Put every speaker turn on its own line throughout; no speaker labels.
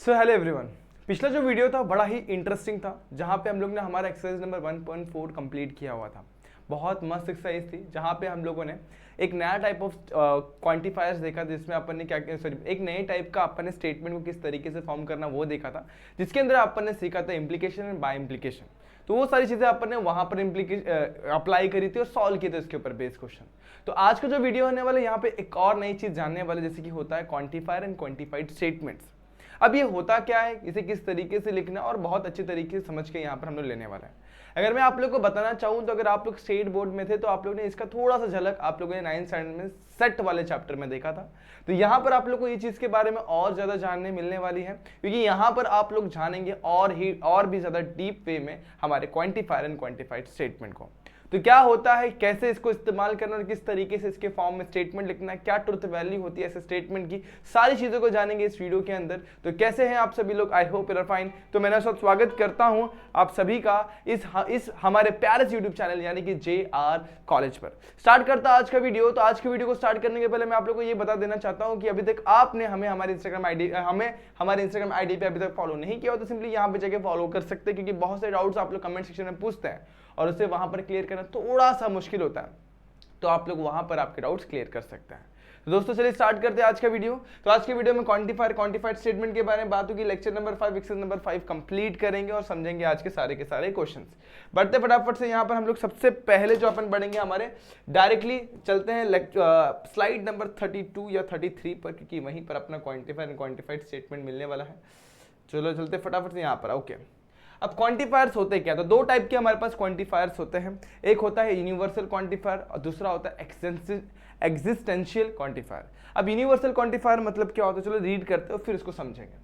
Hello everyone. पिछला जो video था बड़ा ही इंटरेस्टिंग था, जहाँ पे हम लोग ने हमारा एक्सरसाइज नंबर 1.4 कंप्लीट किया हुआ था। बहुत मस्त एक्सरसाइज थी, जहाँ पे हम लोगों ने एक नया टाइप ऑफ क्वांटिफायर्स देखा, जिसमें अपन ने क्या सॉरी एक नए टाइप का अपन ने स्टेटमेंट को किस तरीके से फॉर्म करना वो देखा था, जिसके अंदर अपन ने सीखा था इम्प्लीकेशन एंड बाय इम्प्लीकेशन। तो वो सारी चीजें अपन ने वहां पर अप्लाई करी थी और सॉल्व किए थे उसके ऊपर बेस्ड क्वेश्चन। तो आज का जो वीडियो होने वाला है, यहाँ पे एक और नई चीज जानने वाले, जैसे कि होता है क्वांटिफायर एंड क्वांटिफाइड स्टेटमेंट्स। अब ये होता क्या है, इसे किस तरीके से लिखना, और बहुत अच्छे तरीके से समझ के यहाँ पर हम लोग लेने वाले हैं। अगर मैं आप लोग को बताना चाहूँ तो अगर आप लोग स्टेट बोर्ड में थे तो आप लोग ने इसका थोड़ा सा झलक आप लोगों ने 9th स्टैंडर्ड में सेट वाले चैप्टर में देखा था। तो यहाँ पर आप लोग को ये चीज के बारे में और ज्यादा जानने मिलने वाली है, क्योंकि यहाँ पर आप लोग जानेंगे और भी ज्यादा डीप वे में हमारे क्वांटिफायर एंड क्वांटिफाइड स्टेटमेंट को। तो क्या होता है, कैसे इसको इस्तेमाल करना और किस तरीके से इसके फॉर्म में स्टेटमेंट लिखना है, क्या ट्रुथ वैल्यू होती है ऐसे स्टेटमेंट की, सारी चीजों को जानेंगे इस वीडियो के अंदर। तो कैसे हैं आप सभी लोग, I hope you are fine. तो मैं सब स्वागत करता हूं आप सभी का इस हमारे प्यारे यूट्यूब चैनल यानी कि JR कॉलेज पर। स्टार्ट करता आज का वीडियो। तो आज के वीडियो को स्टार्ट करने के पहले मैं आप लोगों को ये बता देना चाहता हूं कि अभी तक आपने हमारे इंस्टाग्राम आईडी पे अभी तक फॉलो नहीं किया हो तो सिंपली यहाँ पे जाके फॉलो कर सकते हैं, क्योंकि बहुत सारे डाउट्स आप लोग कमेंट सेक्शन में पूछते हैं और उसे वहां पर क्लियर करना थोड़ा सा मुश्किल होता है, तो आप लोग वहां पर आपके डाउट्स क्लियर कर सकते हैं। तो दोस्तों चलिए स्टार्ट करते हैं आज का वीडियो। तो आज के वीडियो में क्वांटिफाइड स्टेटमेंट के बारे में बात होगी। Lecture number 5 exercise number 5 complete करेंगे और समझेंगे आज के सारे क्वेश्चंस। बढ़ते फटाफट से यहाँ पर हम लोग सबसे पहले जो अपन बढ़ेंगे हमारे डायरेक्टली चलते हैं स्लाइड नंबर 32 या 33 पर, क्योंकि वहीं पर अपना क्वांटिफाइड एंड क्वांटिफाइड स्टेटमेंट मिलने वाला है। चलो चलते फटाफट से यहाँ पर। ओके, अब क्वांटिफायर्स होते क्या? तो दो टाइप के हमारे पास क्वांटिफायर्स होते हैं। एक होता है यूनिवर्सल क्वांटिफायर और दूसरा होता है एग्जिस्टेंशियल क्वांटिफायर। अब यूनिवर्सल क्वांटिफायर मतलब क्या होता है, चलो रीड करते हो फिर इसको समझेंगे।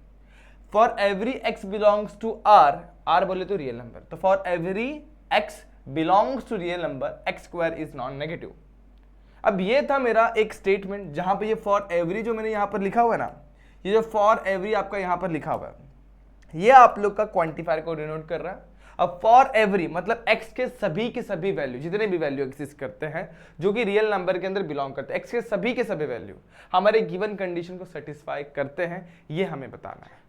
For every x belongs to R बोले तो रियल नंबर, तो for every x belongs to real number x square is non negative. अब ये था मेरा एक स्टेटमेंट, जहां पे ये फॉर एवरी जो मैंने यहां पर लिखा हुआ है ना, ये जो फॉर एवरी आपका यहां पर लिखा हुआ है, ये आप लोग का क्वांटिफायर को डिनोट कर रहा है। अब फॉर एवरी मतलब x के सभी वैल्यू, जितने भी वैल्यू एग्जिस्ट करते हैं जो कि रियल नंबर के अंदर बिलोंग करते हैं, x के सभी वैल्यू हमारे गिवन कंडीशन को सेटिस्फाई करते हैं, ये हमें बताना है।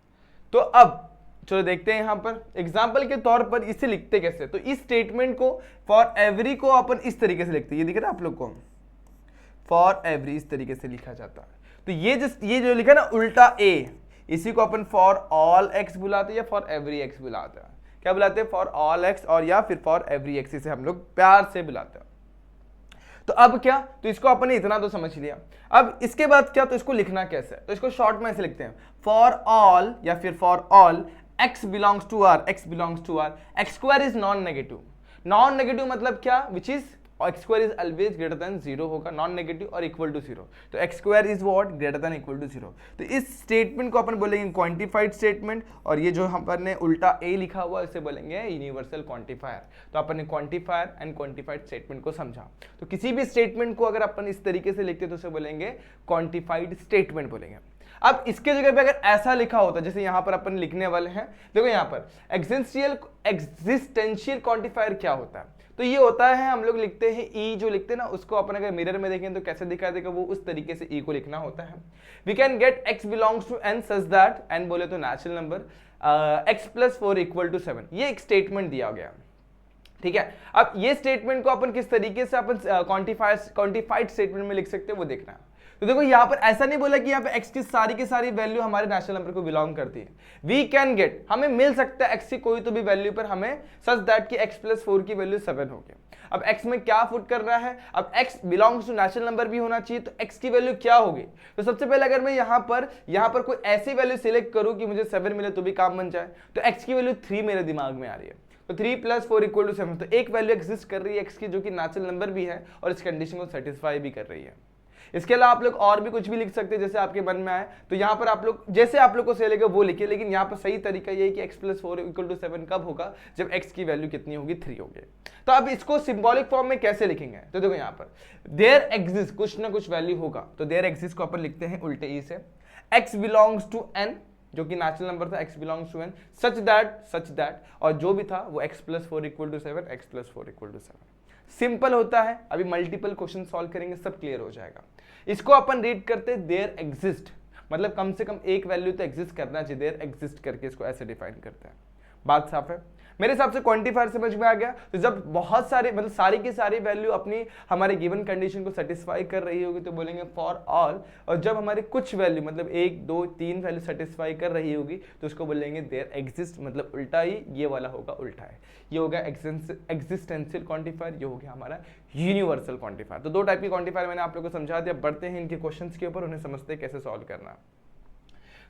तो अब चलो देखते हैं यहां पर एग्जांपल के तौर पर इसे लिखते कैसे। तो इस स्टेटमेंट को फॉर एवरी को अपन इस तरीके से लिखते हैं, ये दिख रहा है आप लोग को, फॉर एवरी इस तरीके से लिखा जाता है। तो ये जो लिखा ना उल्टा ए, इसी को अपन फॉर ऑल एक्स बुलाते हैं या फॉर एवरी एक्स बुलाते हैं। क्या बुलाते हैं? फॉर ऑल एक्स और या फिर फॉर एवरी एक्स, इसे हम लोग प्यार से बुलाते हैं। तो अब क्या, तो इसको अपन ने इतना तो समझ लिया। अब इसके बाद क्या, तो इसको लिखना कैसे है? तो इसको शॉर्ट में ऐसे लिखते हैं, फॉर ऑल या फिर for all x belongs to R, x square is non negative. Non negative मतलब क्या? Which is x square is always greater than 0 होगा, नॉन नेगेटिव और इक्वल टू 0। तो x square is what? Greater than equal to 0। तो इस statement को अपन बोलेंगे quantified statement, और ये जो अपन ने उल्टा ए लिखा हुआ है इसे बोलेंगे यूनिवर्सल क्वांटिफायर। तो अपन ने क्वांटिफायर एंड क्वांटिफाइड स्टेटमेंट को समझा। तो किसी भी स्टेटमेंट को अगर अपन इस तरीके से लिखते तो उसे बोलेंगे क्वांटिफाइड स्टेटमेंट बोलेंगे। अब इसके जगह पे अगर ऐसा लिखा होता जैसे यहां पर अपन लिखने वाले हैं, देखो यहां पर एग्जिस्टेंशियल क्वांटिफायर क्या होता है? तो ये होता है, हम लोग लिखते हैं ई, जो लिखते हैं ना उसको अपन अगर मिरर में देखें तो कैसे दिखा देगा, वो उस तरीके से ई को लिखना होता है। We can get x belongs to n such that n बोले तो natural number x plus 4 equal to 7, ये एक स्टेटमेंट दिया गया। ठीक है, अब ये स्टेटमेंट को अपन किस तरीके से अपन क्वांटिफाइड स्टेटमेंट में लिख सकते हैं वो देखना है। तो देखो यहाँ पर ऐसा नहीं बोला कि यहाँ पे x की सारी वैल्यू हमारे नेचुरल नंबर को बिलोंग करती है। वी कैन गेट, हमें मिल सकता है x की कोई तो भी वैल्यू पर हमें सच दैट कि x प्लस 4 की वैल्यू 7 होगी। अब x में क्या पुट कर रहा है, अब x belongs to natural number भी होना चाहिए, तो x की वैल्यू क्या होगी? तो सबसे पहले अगर मैं यहाँ पर कोई ऐसी वैल्यू सिलेक्ट करूँ कि मुझे 7 मिले तो भी काम बन जाए, तो x की वैल्यू 3 मेरे दिमाग में आ रही है। तो 3 प्लस 4 इक्वल टू 7, तो एक वैल्यू एग्जिस्ट कर रही है x की जो कि नेचुरल नंबर भी है और इस कंडीशन को सेटिस्फाई भी कर रही है। इसके अलावा आप लोग और भी कुछ भी लिख सकते हैं जैसे आपके मन में आए। तो यहाँ पर आप लोग जैसे आप लोग को सही लगे वो लिखिए, लेकिन यहाँ पर सही तरीका ये है कि x प्लस 4 इक्वल टू 7 कब होगा? जब x की वैल्यू कितनी होगी? 3 होगी। तो अब इसको सिंबॉलिक फॉर्म में कैसे लिखेंगे? तो देखो यहाँ पर देयर एग्जिस्ट, कुछ ना कुछ वैल्यू होगा, तो देयर एग्जिस्ट को अपन लिखते हैं उल्टे ई से, x बिलोंग्स टू n जो कि नेचुरल नंबर था, x belongs to n such that, और जो भी था वो x plus 4 equal to 7, x plus 4 equal to 7। Simple होता है, अभी मल्टीपल क्वेश्चन सॉल्व करेंगे सब क्लियर हो जाएगा। इसको अपन रीड करते देयर एग्जिस्ट, मतलब कम से कम एक वैल्यू तो एग्जिस्ट करना चाहिए, देयर एग्जिस्ट करके इसको ऐसे डिफाइन करते हैं। बात साफ है? मेरे हिसाब से क्वांटिफायर समझ में आ गया। तो जब बहुत सारे मतलब सारी की सारी वैल्यू अपनी हमारे गिवन कंडीशन को सेटिस्फाई कर रही होगी तो बोलेंगे फॉर ऑल, और जब हमारे कुछ वैल्यू मतलब 1 2 3 वैल्यू सेटिस्फाई कर रही होगी तो उसको बोलेंगे देयर एग्जिस्ट, मतलब उल्टा ही ये वाला होगा, उल्टा है। ये हो गया एग्जिस्टेंशियल क्वांटिफायर, ये हो गया हमारा यूनिवर्सल क्वांटिफायर। तो दो टाइप की क्वांटिफायर मैंने आप लोगों को समझा दिया। बढ़ते हैं इनके क्वेश्चन के ऊपर, उन्हें समझते हैं कैसे सॉल्व करना।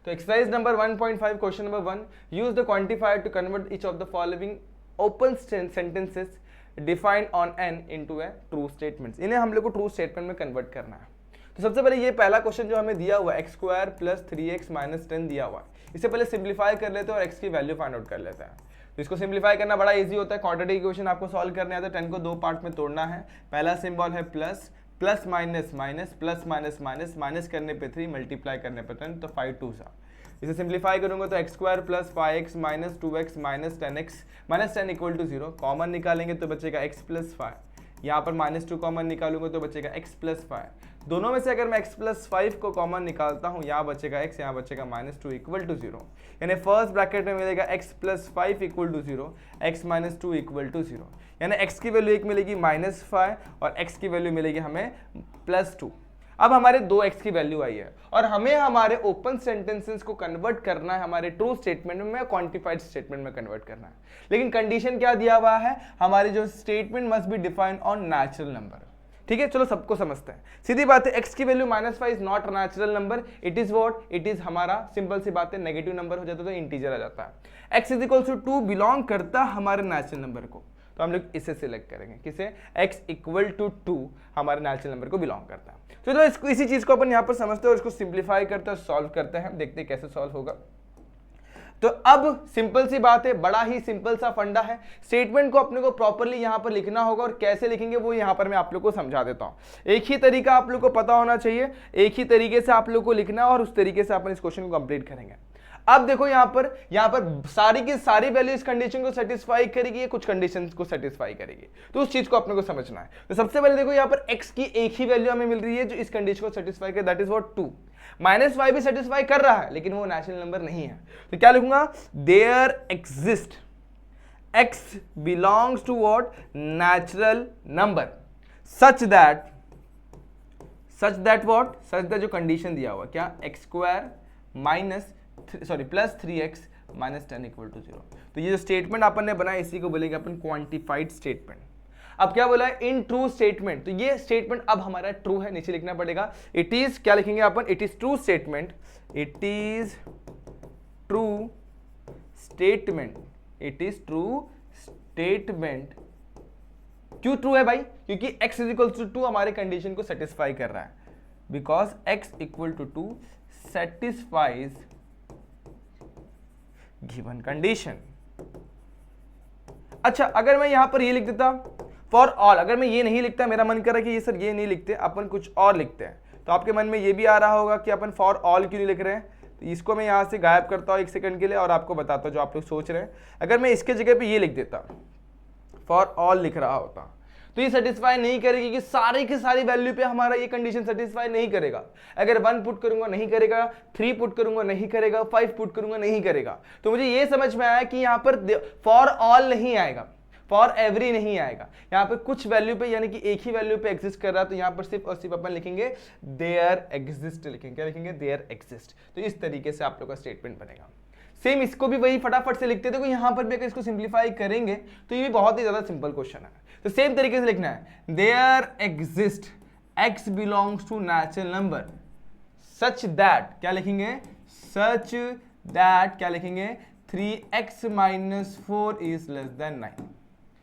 तो exercise number 1.5 question number 1, use the quantifier to convert each of the following open sentences defined on N into a true statements. इन्हें हम लोग को ट्रू स्टेटमेंट में कन्वर्ट करना है। तो सबसे पहले ये पहला क्वेश्चन जो हमें दिया हुआ है x² + 3x - 10 दिया हुआ है, इसे पहले सिंप्लीफाई कर लेते हैं और x की वैल्यू फाइंड आउट कर लेते हैं। तो इसको सिंप्लीफाई करना बड़ा इजी होता है। क्वाड्रेटिक इक्वेशन आपको सॉल्व करने आता है। 10 को दो पार्ट में तोड़ना है। पहला सिंबल है plus, plus minus minus, plus minus minus, minus करने पे 3, मल्टीप्लाई करने पे 10, तो 5 2 सा। इसे सिंप्लीफाई करूंगा तो x² + 5x - 2x - 10x - 10 = 0। Common निकालेंगे तो बचेगा x + 5। यहाँ पर -2 कॉमन निकालूंगा तो बचेगा x + 5। दोनों में से अगर मैं x + 5 को कॉमन निकालता हूँ, यहाँ बचेगा x, यहाँ बचेगा -2 = 0। यानी फर्स्ट ब्रैकेट में मिलेगा x + 5 = 0, x - 2 = 0। यानी x की वैल्यू एक मिलेगी -5 और x की वैल्यू मिलेगी हमें +2। अब हमारे 2x की वैल्यू आई है और हमें हमारे ओपन सेंटेंसेस को कन्वर्ट करना है हमारे ट्रू स्टेटमेंट में, क्वांटिफाइड स्टेटमेंट में कन्वर्ट करना है। लेकिन कंडीशन क्या दिया हुआ है, हमारी जो statement must be defined on natural number. ठीक है, चलो सबको समझते हैं। सीधी बात है, x की value -5 is not natural number, it is what, it is हमारा सिंपल सी बात है, नेगेटिव नंबर हो जाता तो इंटीजर आ जाता है। x = 2 बिलोंग करता हमारे नेचुरल नंबर को, तो हम लोग इसे सिलेक्ट करेंगे। किसे? x = 2 हमारे नेचुरल नंबर को बिलोंग करता है। तो इसको इसी चीज को अपन यहाँ पर समझते हैं और इसको सिंप्लीफाई करते हैं, सॉल्व करते हैं, देखते हैं कैसे सॉल्व होगा। तो अब सिंपल सी बात है, बड़ा ही सिंपल सा फंडा है। स्टेटमेंट को अपने को प्रॉपर्ली यहाँ पर लिखना होगा और कैसे लिखेंगे वो यहाँ पर मैं आप लोग को समझा देता हूँ। एक ही तरीका आप लोग को पता होना चाहिए, एक ही तरीके से आप लोग को लिखना और उस तरीके से अपन इस क्वेश्चन को कंप्लीट करेंगे। अब देखो यहाँ पर सारी की सारी वैल्यू इस कंडीशन को सेटिस्फाई करेगी, ये कुछ कंडीशंस को सेटिस्फाई करेगी, तो उस चीज को अपने को समझना है। तो सबसे पहले देखो यहाँ पर x की एक ही वैल्यू हमें मिल रही है जो इस कंडीशन को सेटिस्फाई करे, दैट इज व्हाट 2। -5 भी सेटिस्फाई कर रहा है लेकिन वो नेचुरल नंबर नहीं है, तो क्या लिखूंगा, there exist x belongs to what, natural number, such that what, such that जो कंडीशन दिया हुआ क्या, x² + 3x - 10 = 0। तो ये जो स्टेटमेंट अपन ने बनाया इसी को बोलेंगे अपन क्वांटिफाइड स्टेटमेंट। अब क्या बोला है, इन ट्रू स्टेटमेंट, तो ये स्टेटमेंट अब हमारा ट्रू है, नीचे लिखना पड़ेगा इट इज, क्या लिखेंगे अपन, it is true statement, it is true statement, it is true statement. क्यों ट्रू है भाई, क्योंकि x = 2 हमारे कंडीशन को सेटिस्फाई कर रहा है, because x = 2 satisfies given condition. अच्छा, अगर मैं यहां पर ये लिख देता फॉर ऑल, अगर मैं ये नहीं लिखता, मेरा मन कर रहा है कि ये सर ये नहीं लिखते, अपन कुछ और लिखते हैं, तो आपके मन में ये भी आ रहा होगा कि अपन फॉर ऑल क्यों नहीं लिख रहे हैं। तो इसको मैं यहां से गायब करता हूं 1 सेकंड के लिए और आपको बताता हूं जो आप लोग सोच रहे हैं। अगर मैं इसके जगह पे ये लिख देता, फॉर ऑल लिख रहा होता, तो ये सेटिस्फाई नहीं करेगी कि सारी की सारी वैल्यू पे हमारा ये कंडीशन सेटिस्फाई नहीं करेगा। अगर 1 पुट करूंगा नहीं करेगा, 3 पुट करूंगा नहीं करेगा, 5 पुट करूंगा नहीं करेगा। तो मुझे ये समझ में आया कि यहाँ पर फॉर ऑल नहीं आएगा, फॉर एवरी नहीं आएगा, यहाँ पर कुछ वैल्यू पे यानी कि एक ही वैल्यू पे एग्जिस्ट कर रहा है, तो यहाँ पर सिर्फ और सिर्फ अपन लिखेंगे देयर एग्जिस्ट, लिखेंगे क्या लिखेंगे, देयर एग्जिस्ट। तो इस तरीके से आप लोग का स्टेटमेंट बनेगा। सेम इसको भी वही फटाफट से लिखते थे, तो यहाँ पर भी अगर इसको सिंप्लीफाई करेंगे तो ये भी बहुत ही ज्यादा सिंपल क्वेश्चन है। तो सेम तरीके से लिखना है, there exist x belongs to natural number such that, क्या लिखेंगे, सच दैट, क्या लिखेंगे, 3x - 4 इज लेस देन 9।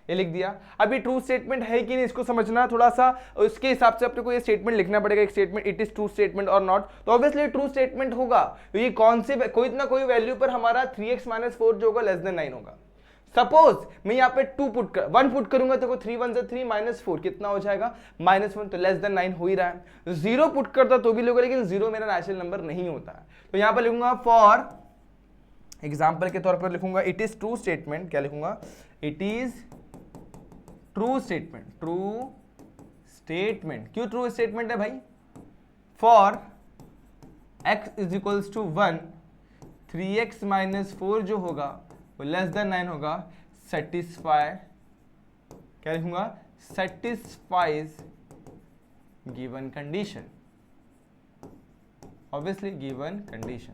ये लिख दिया। अभी ट्रू स्टेटमेंट है कि नहीं इसको समझना थोड़ा सा, उसके हिसाब से अपने को ये स्टेटमेंट लिखना पड़ेगा। एक statement it is true statement और नॉट, तो ऑब्वियसली ट्रू स्टेटमेंट होगा। तो ये कौन से कोई ना कोई वैल्यू पर हमारा 3x - 4 जो होगा लेस देन 9 होगा। सपोज मैं यहाँ पे 1 पुट करूंगा तो 3 1 = 3 -4 कितना हो जाएगा, -1, तो लेस देन 9 हो ही रहा है। 0 पुट करता तो भी लोगे, लेकिन 0 मेरा नेचुरल नंबर नहीं होता है। तो यहाँ पर लिखूंगा फॉर एग्जाम्पल के तौर पर लिखूंगा इट इज ट्रू स्टेटमेंट, क्या लिखूंगा, it is true statement, true statement. क्यों ट्रू स्टेटमेंट है भाई, for x is equals to 1, 3x minus 4 जो होगा वो लेस देन 9 होगा, सेटिस्फाई, क्या लिखूंगा, satisfies given condition, obviously given condition.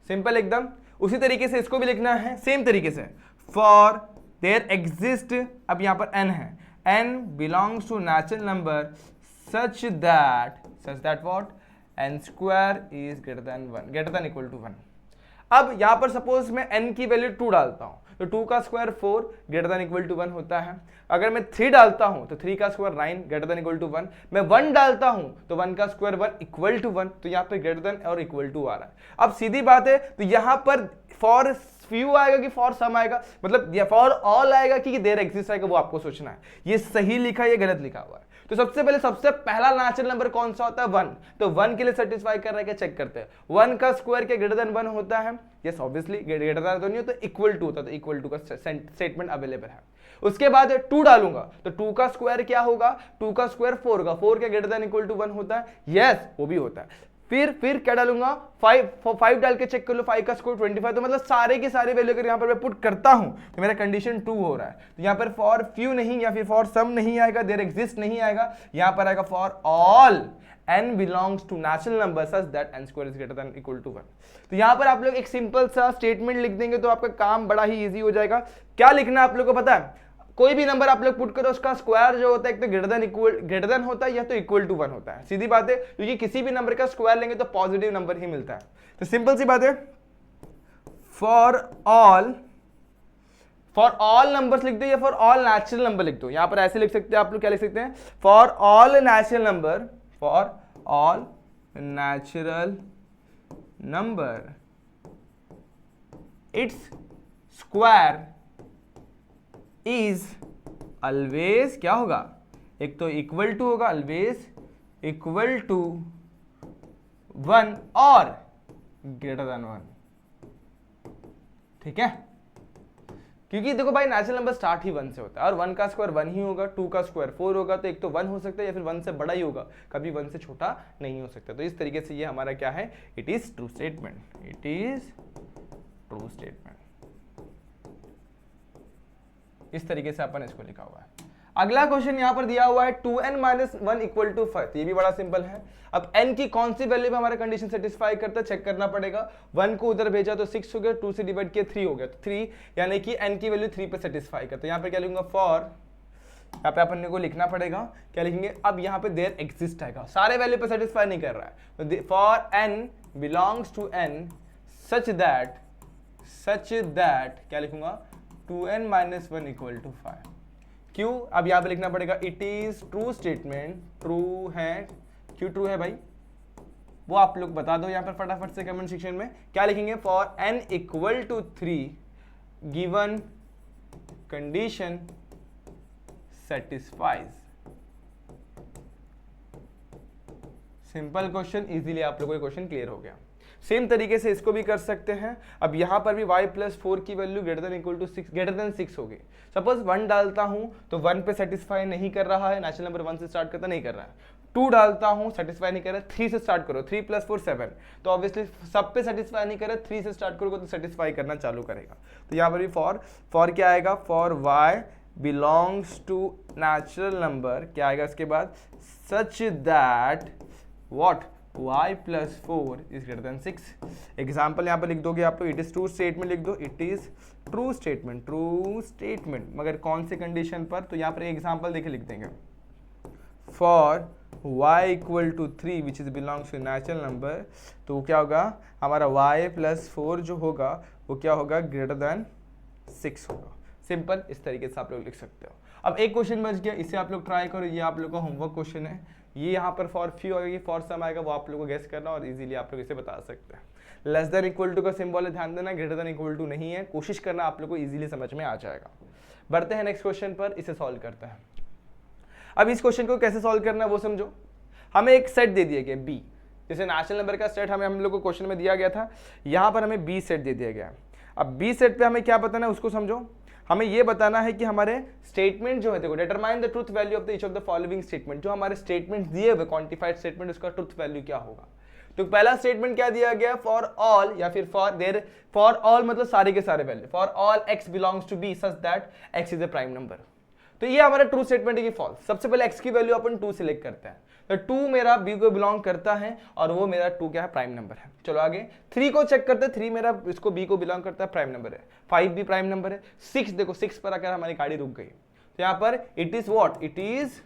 Simple एकदम। उसी तरीके से इसको भी लिखना है सेम तरीके से, फॉर देयर एग्जिस्ट, अब यहां पर n है, n belongs to natural number such that what, n square is greater than equal to 1। अब यहां पर सपोज मैं n की वैल्यू 2 डालता हूं तो 2 का square 4 greater than equal to 1 होता है। अगर मैं 3 डालता हूं तो 3 का square 9 greater than equal to 1। मैं 1 डालता हूं तो 1 का स्क्वायर 1 इक्वल टू 1, तो यहां पर ग्रेटर देन और इक्वल टू आ रहा है। अब सीधी बात है, तो यहां पर फॉर फ्यू आएगा कि फॉर सम आएगा, मतलब या फॉर ऑल आएगा कि देयर एग्जिस्ट आएगा, वो आपको सोचना है। ये सही लिखा है, ये गलत लिखा हुआ है। तो सबसे पहला नेचुरल नंबर कौन सा होता है, 1। तो 1 के लिए सेटिस्फाई कर रहा है क्या, चेक करते हैं। 1 का स्क्वायर क्या ग्रेटर देन 1 होता है, यस ऑब्वियसली ग्रेटर देन तो नहीं होता, इक्वल टू होता है, तो इक्वल टू का स्टेटमेंट अवेलेबल है। उसके बाद 2 डालूंगा तो 2 का स्क्वायर क्या होगा, 2 का स्क्वायर 4 होगा, 4 क्या ग्रेटर देन इक्वल टू 1 होता है, यस वो भी होता है। फिर क्या डालूंगा, 5 डाल के चेक कर लो, 5 का स्क्वायर 25, तो मतलब सारे के सारे वैल्यू अगर यहां पर मैं पुट करता हूं तो मेरा कंडीशन 2 हो रहा है। तो यहां पर फॉर फ्यू नहीं या फिर फॉर सम नहीं आएगा, देयर एग्जिस्ट नहीं आएगा, यहां पर आएगा for all n belongs to natural number such that n square is greater than equal to 1। तो यहां पर आप लोग एक सिंपल सा स्टेटमेंट लिख देंगे तो आपका काम बड़ा ही इजी हो जाएगा। क्या लिखना है आप लोग को पता है, कोई भी नंबर आप लोग पुट करो उसका स्क्वायर जो होता है एक तो ग्रेटर देन होता है या तो इक्वल टू 1 होता है, सीधी बात है, क्योंकि किसी भी नंबर का स्क्वायर लेंगे तो पॉजिटिव नंबर ही मिलता है। तो सिंपल सी बात है, फॉर ऑल नंबर्स लिख दो या फॉर ऑल नेचुरल नंबर लिख दो। यहां पर ऐसे लिख सकते हैं आप लोग, क्या लिख सकते हैं, for all natural number its square is always क्या होगा, एक तो इक्वल टू होगा, ऑलवेज इक्वल टू 1 और ग्रेटर देन 1। ठीक है, क्योंकि देखो भाई नेचुरल नंबर स्टार्ट ही 1 से होता है और 1 का स्क्वायर 1 ही होगा, 2 का स्क्वायर 4 होगा, तो एक तो 1 हो सकता है या फिर 1 से बड़ा ही होगा, कभी 1 से छोटा नहीं हो सकता। तो इस तरीके से ये हमारा क्या है, it is true statement, it is true statement. इस तरीके से अपन इसको लिखा हुआ है। अगला क्वेश्चन यहां पर दिया हुआ है 2n माइनस 1 इक्वल टू 5, ये भी बड़ा सिंपल है। अब n की कौन सी वैल्यू पे हमारा कंडीशन सेटिस्फाई करता है चेक करना पड़ेगा। 1 को उधर भेजा तो 6 हो गया, 2 से डिवाइड किया 3 हो गया, तो 3 यानी कि n की वैल्यू 3 पे सेटिस्फाई करता है। यहां पे क्या लिखूंगा, फॉर, यहाँ पे अपन को लिखना पड़ेगा, क्या लिखेंगे, अब यहाँ पे देयर एग्जिस्ट आएगा, सारे वैल्यू पे सेटिस्फाई नहीं कर रहा है, तो for n belongs to n such that क्या लिखूंगा, 2n माइनस 1 इक्वल टू 5। क्यों, अब यहां पे लिखना पड़ेगा, it is true statement, true है, क्यों ट्रू है भाई वो आप लोग बता दो यहां पर फटाफट से कमेंट सेक्शन में। क्या लिखेंगे, for n equal to 3 given condition satisfies. Simple question, easily आप लोगों को क्वेश्चन क्लियर हो गया। सेम तरीके से इसको भी कर सकते हैं। अब यहां पर भी y प्लस 4 की value greater than equal to 6 greater than 6 होगी। सपोज 1 डालता हूं तो 1 पे सेटिस्फाई नहीं कर रहा है, नेचुरल नंबर 1 से स्टार्ट करता नहीं कर रहा है। 2 डालता हूं सेटिस्फाई नहीं कर रहा है, 3 से स्टार्ट करो, 3 प्लस 4 7, तो ऑब्वियसली सब पे सेटिस्फाई नहीं कर रहा है, 3 से स्टार्ट करोगे तो सेटिस्फाई करना चालू करेगा। तो यहाँ पर भी फॉर क्या आएगा, for y belongs to natural number, क्या आएगा इसके बाद, such that what, y plus 4 is greater than 6। Example यहाँ पर लिख दोगे आप लोग, इट इज ट्रू स्टेटमेंट लिख दो, इट इज ट्रू स्टेटमेंट, मगर कौन से कंडीशन पर, तो यहाँ पर एग्जाम्पल देखे लिख देंगे, for y equal to 3 which is belongs to natural number, तो क्या होगा हमारा y प्लस 4 जो होगा वो क्या होगा, ग्रेटर देन 6 होगा। सिंपल, इस तरीके से आप लोग लिख सकते हो। अब एक क्वेश्चन बच गया, इसे आप लोग ट्राई करो, ये आप लोग का होमवर्क क्वेश्चन है। ये यहाँ पर फॉर फ्यू आएगी, फॉर सम आएगा, वो आप लोग को गेस करना और इजीली आप लोग इसे बता सकते हैं। लेस देन इक्वल टू का सिंबल है, ध्यान देना, ग्रेटर देन इक्वल टू नहीं है, कोशिश करना आप लोग को इजीली समझ में आ जाएगा। बढ़ते हैं नेक्स्ट क्वेश्चन पर, इसे सॉल्व करते हैं। अब इस क्वेश्चन को कैसे सॉल्व करना है वो समझो। हमें एक सेट दे दिया गया बी, जैसे नेचुरल नंबर का सेट हमें हम लोग को क्वेश्चन में दिया गया था, यहाँ पर हमें बी सेट दे दिया गया है। अब बी सेट पे हमें क्या बताना है उसको समझो। हमें ये बताना है कि हमारे स्टेटमेंट जो है, देखो, determine the truth value of the each of the following statement, जो हमारे स्टेटमेंट दिए हुए क्वांटिफाइड स्टेटमेंट, उसका ट्रुथ वैल्यू क्या होगा। तो पहला स्टेटमेंट क्या दिया गया, फॉर ऑल या फिर फॉर ऑल मतलब सारे के सारे value, for all x belongs to B such that x is a prime number. तो ये हमारा ट्रू स्टेटमेंट है कि फॉल्स। सबसे पहले x की वैल्यू अपन 2 सिलेक्ट करते हैं, तो 2 मेरा b को बिलोंग करता है और वो मेरा 2 क्या है, प्राइम नंबर है। चलो आगे 3 को चेक करते हैं, 3 मेरा इसको b को बिलोंग करता है, प्राइम नंबर है। 5 भी प्राइम नंबर है। 6 देखो, 6 पर आकर हमारी गाड़ी रुक गई, तो यहां पर it is what, it is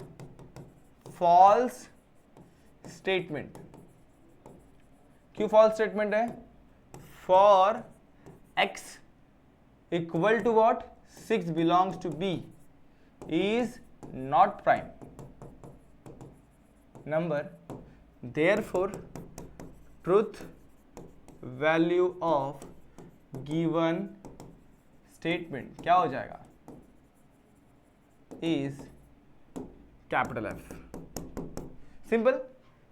false statement. क्यों फॉल्स स्टेटमेंट है, for x equal to what 6 belongs to b is not prime number, therefore truth value of given statement क्या हो जाएगा, is capital F। सिंपल।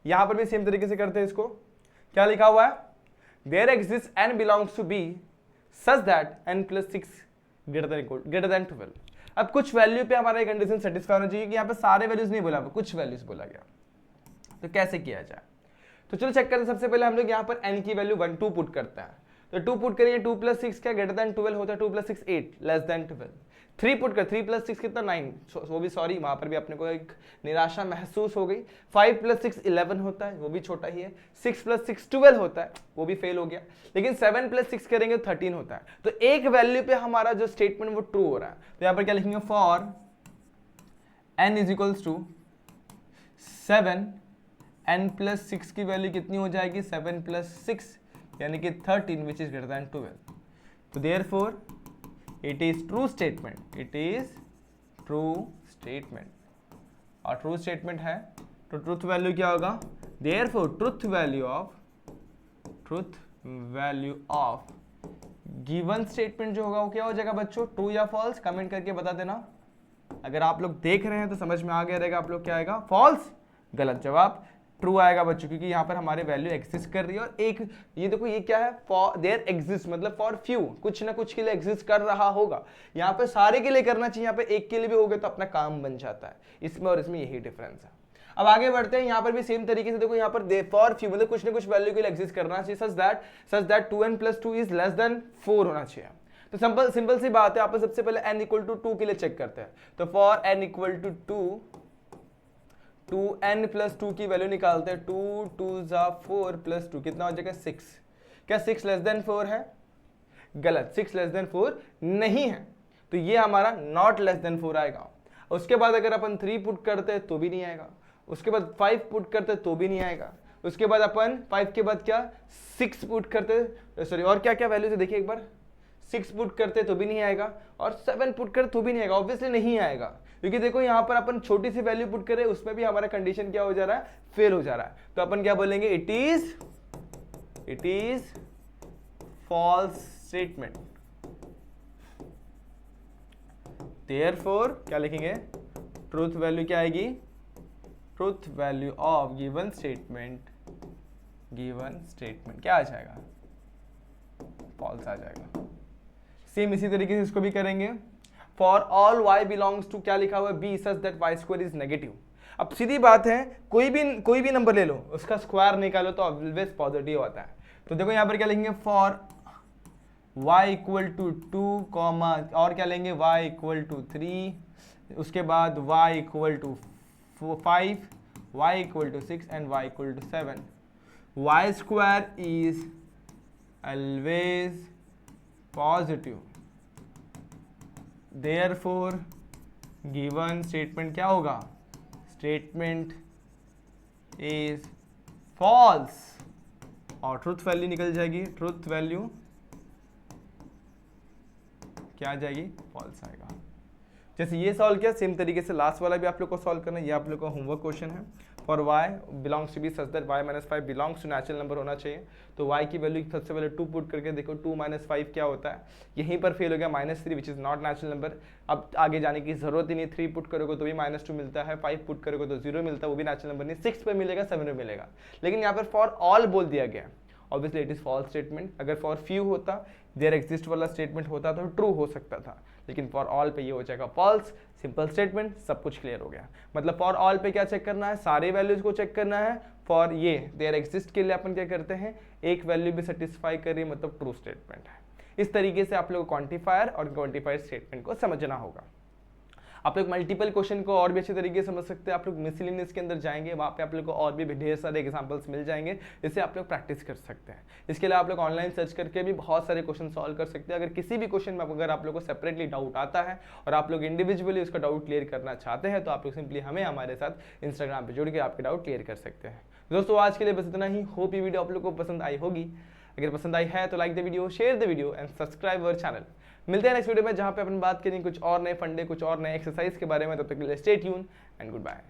यहां पर भी same तरीके से करते हैं इसको। क्या लिखा हुआ है, there exists n belongs to b such that n plus 6 greater than 12। अब कुछ वैल्यू पे हमारा ये कंडीशन सेटिस्फाई होना चाहिए कि यहाँ पे सारे वैल्यूज नहीं बोला, कुछ वैल्यूज बोला गया। तो कैसे किया जाए, तो चलो चेक करते हैं। सबसे पहले हम लोग यहाँ पर n की वैल्यू 1 2 पुट करते हैं, तो 2 पुट करेंगे, 2 + 6 क्या ग्रेटर देन 12 होता है, 2 + 6 8 लेस देन 12। 3 पुट कर, 3 + 6 कितना 9, वो भी सॉरी वहां पर भी अपने को एक निराशा महसूस हो गई। 5 + 6 11 होता है, वो भी छोटा ही है। 6 + 6 12 होता है, वो भी फेल हो गया। लेकिन 7 + 6 करेंगे 13 होता है। तो एक वैल्यू पे हमारा जो स्टेटमेंट वो ट्रू हो रहा है। तो यहाँ पर क्या लिखेंगे, फॉर n = 7, n + 6 की वैल्यू कितनी हो जाएगी, 7 + 6 यानी कि 13 विच इज ग्रेटर देन 12। तो therefore it is true statement, it is true statement. और ट्रू स्टेटमेंट है तो ट्रुथ वैल्यू क्या होगा, therefore truth value of given statement जो होगा वो क्या हो जाएगा बच्चों, ट्रू या फॉल्स, कमेंट करके बता देना। अगर आप लोग देख रहे हैं तो समझ में आ गया रहेगा आप लोग क्या आएगा, फॉल्स। गलत जवाब ट्रू आएगा बच्चों, क्योंकि यहाँ पर हमारे वैल्यू एग्जिस्ट कर रही है। और एक ये देखो ये क्या है, फॉर देयर एग्जिस्ट मतलब फॉर फ्यू, कुछ ना कुछ के लिए एग्जिस्ट कर रहा होगा। यहाँ पे सारे के लिए करना चाहिए, यहाँ पे एक के लिए भी हो गया तो अपना काम बन जाता है। इसमें और इसमें यही डिफरेंस है। अब आगे बढ़ते हैं, यहाँ पर भी सेम तरीके से देखो, यहाँ पर फॉर फ्यू मतलब कुछ ना कुछ वैल्यू के लिए एग्जिस्ट करना चाहिए, such that 2n + 2 is less than 4 होना चाहिए। तो सिंपल सी बात है। आप सबसे पहले n = 2 के लिए चेक करते हैं, तो फॉर n = 2, 2n + 2 की वैल्यू निकालते हैं। 2 2 4 + 2 कितना हो जाएगा 6। क्या 6 लेस देन 4 है, गलत, 6 लेस देन 4 नहीं है, तो ये हमारा नॉट लेस देन 4 आएगा। उसके बाद अगर अपन 3 पुट करते हैं तो भी नहीं आएगा, उसके बाद 5 पुट करते तो भी नहीं आएगा, उसके बाद अपन 5 के बाद क्या 6 पुट करते, सॉरी और क्या क्या वैल्यू है देखिए एक बार, 6 पुट करते तो भी नहीं आएगा, और 7 पुट करते तो भी नहीं आएगा। ऑब्वियसली नहीं आएगा, क्योंकि देखो यहाँ पर अपन छोटी सी वैल्यू पुट करें उसमें भी हमारा कंडीशन क्या हो जा रहा है, फेल हो जा रहा है। तो अपन क्या बोलेंगे, it is false statement. Therefore क्या लिखेंगे, ट्रूथ वैल्यू क्या आएगी, truth value of given statement क्या आ जाएगा, फॉल्स आ जाएगा। सेम इसी तरीके से इसको भी करेंगे। For all y belongs to क्या लिखा हुआ है, b such that y² is negative. अब सीधी बात है, कोई भी नंबर ले लो उसका स्क्वायर निकालो तो ऑलवेज पॉजिटिव आता है। तो देखो यहाँ पर क्या लिखेंगे, फॉर y = 2, और क्या लेंगे y = 3, उसके बाद y = 5, y = 6 and y = 7। y² is always positive, therefore given statement क्या होगा, statement is false, और ट्रुथ वैल्यू निकल जाएगी, ट्रुथ वैल्यू क्या आ जाएगी, फॉल्स आएगा। जैसे ये सॉल्व किया, सेम तरीके से लास्ट वाला भी आप लोग को सॉल्व करना है। ये आप लोग का होमवर्क क्वेश्चन है। For y belongs to B such that y - 5 belongs to natural number होना चाहिए। तो y की वैल्यू सबसे पहले 2 पुट करके देखो, 2 - 5 क्या होता है, यहीं पर फेल हो गया, -3 which is not natural number. अब आगे जाने की जरूरत ही नहीं, 3 पुट करोगे तो भी -2 मिलता है, 5 पुट करोगे तो 0 मिलता है, वो भी नेचुरल नंबर नहीं, 6 पे मिलेगा, 7 पे मिलेगा। लेकिन यहाँ पर फॉर ऑल बोल दिया गया, obviously it is false statement. अगर फॉर फ्यू होता, देयर एग्जिस्ट वाला स्टेटमेंट होता तो ट्रू हो सकता था, लेकिन फॉर ऑल पे ये हो जाएगा फॉल्स। सिंपल स्टेटमेंट, सब कुछ क्लियर हो गया। मतलब फॉर ऑल पे क्या चेक करना है, सारे वैल्यूज को चेक करना है, फॉर ये देयर एग्जिस्ट के लिए अपन क्या करते हैं, एक वैल्यू भी सेटिस्फाई कर रही है मतलब ट्रू स्टेटमेंट है। इस तरीके से आप लोग को क्वांटिफायर और क्वांटिफाइड स्टेटमेंट को समझना होगा। आप लोग मल्टीपल क्वेश्चन को और भी अच्छे तरीके से समझ सकते हैं। आप लोग मिसलिनियस के अंदर जाएंगे, वहाँ पे आप लोग को और भी ढेर सारे एग्जांपल्स मिल जाएंगे, जिससे आप लोग प्रैक्टिस कर सकते हैं। इसके लिए आप लोग ऑनलाइन सर्च करके भी बहुत सारे क्वेश्चन सॉल्व कर सकते हैं। अगर किसी भी क्वेश्चन में अगर आप लोग को सेपरेटली डाउट आता है और आप लोग इंडिविजुअली उसका डाउट क्लियर करना चाहते हैं, तो आप लोग सिंपली हमें हमारे साथ इंस्टाग्राम पर जुड़ के आपके डाउट क्लियर कर सकते हैं। दोस्तों आज के लिए बस इतना ही। होप ये वीडियो आप लोग को पसंद आई होगी। अगर पसंद आई है तो like the video, share the video and subscribe our channel. मिलते हैं नेक्स्ट वीडियो में, जहां पे अपन बात करेंगे कुछ और नए फंडे, कुछ और नए एक्सरसाइज के बारे में। तब तक के लिए stay tune and good bye.